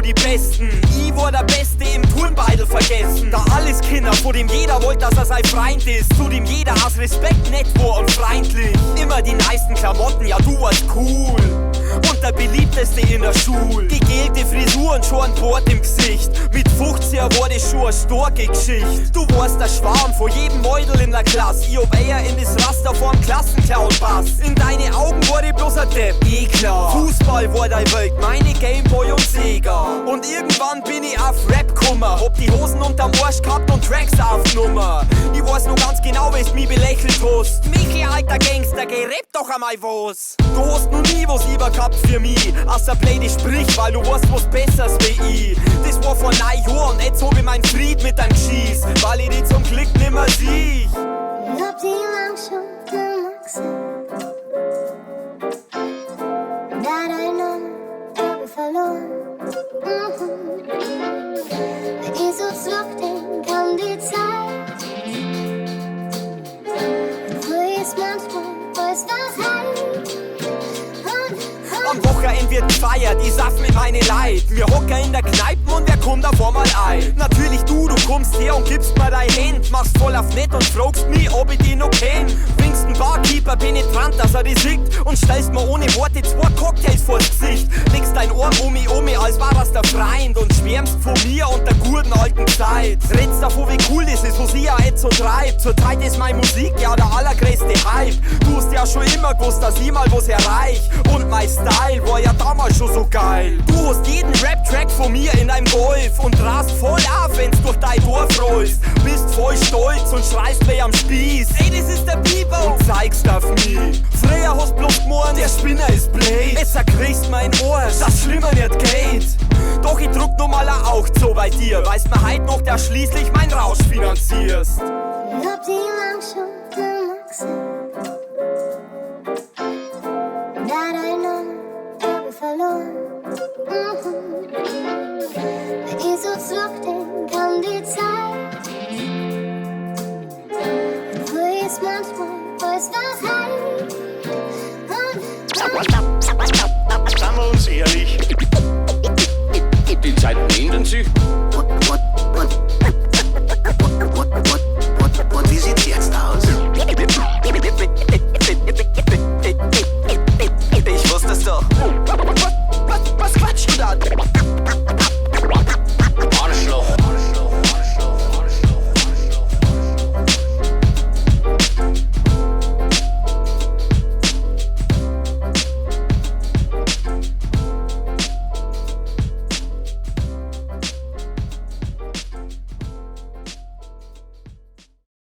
die Besten. Ich war der Beste im Turnbeidel vergessen. Da alles Kinder, vor dem jeder wollte, dass er sein Freund ist. Zu dem jeder aus Respekt nett war und freundlich. Immer die nicesten Klamotten, ja du warst cool. Und der beliebteste in der Schule. Gegelte Frisur und schon ein Bord im Gesicht. Mit 15 war das schon eine starke Geschichte. Du warst der Schwarm vor jedem Mäudel in der Klasse. Ich hab eher in das Raster vorm Klassenclown passt. In deine Augen war ich bloß ein Depp, eh klar. Fußball war dein Welt, meine Gameboy und Sega. Und irgendwann bin ich auf Rap gekommen. Hab die Hosen unterm Arsch gehabt und Tracks aufgenommen. Ich weiß noch ganz genau, wie du mich belächelt hast. Michi, alter Gangster, geh rap doch einmal was. Du hast noch nie was übergehabt für mich, außer blöde Sprich, weil du weißt was Besseres wie ich. Das war vor 9 Jahren und jetzt hab ich meinen Fried mit deinem Geschiss, weil ich dich zum Glück nimmer sieh. Ich hab die lang schon gemacht. Da dein Name hab ich verloren. Wenn ich so zurückdenk an die Zeit, wo ist manchmal, weiß was heißt. Am Wochenende wird gefeiert, ich saff mit meine Leid. Wir hocken in der Kneipe und wer kommt davor mal ein? Natürlich du kommst her und gibst mir dein Hand. Machst voll auf nett und fragst mich, ob ich dich noch kenn. Bringst den Barkeeper penetrant, dass er dich sieht. Und stellst mir ohne Worte 2 Cocktails vors Gesicht. Legst dein Arm um mich, als war das der Freund. Und schwärmst von mir und der guten alten Zeit. Redst davon, wie cool das ist, was ich auch jetzt so treib. Zur Zeit ist meine Musik ja der allergrößte Hype. Du hast ja schon immer gewusst, dass ich mal was erreich. Und mein Style war ja damals schon so geil. Du hast jeden Rap-Track von mir in einem Golf und rast voll auf, wenn's durch dein Dorf rollst. Bist voll stolz und schreist wie am Spieß. Ey, das ist der Biber und zeigst auf mich. Früher hast bloß gemeint, der Spinner ist blöd. Jetzt kriegst mein Arsch, das schlimmer nicht geht. Doch ich druck nur mal ein Auge zu bei dir. Weißt mir heut noch, dass schließlich mein Rausch finanzierst. Ich hab die lang schon gemacht. Da dein Name hab ich verloren. Wenn ich so zurückdenk an die Zeit, wo ist manchmal, weiß was heißt. Seien wir uns ehrlich, die Zeiten ändern sich.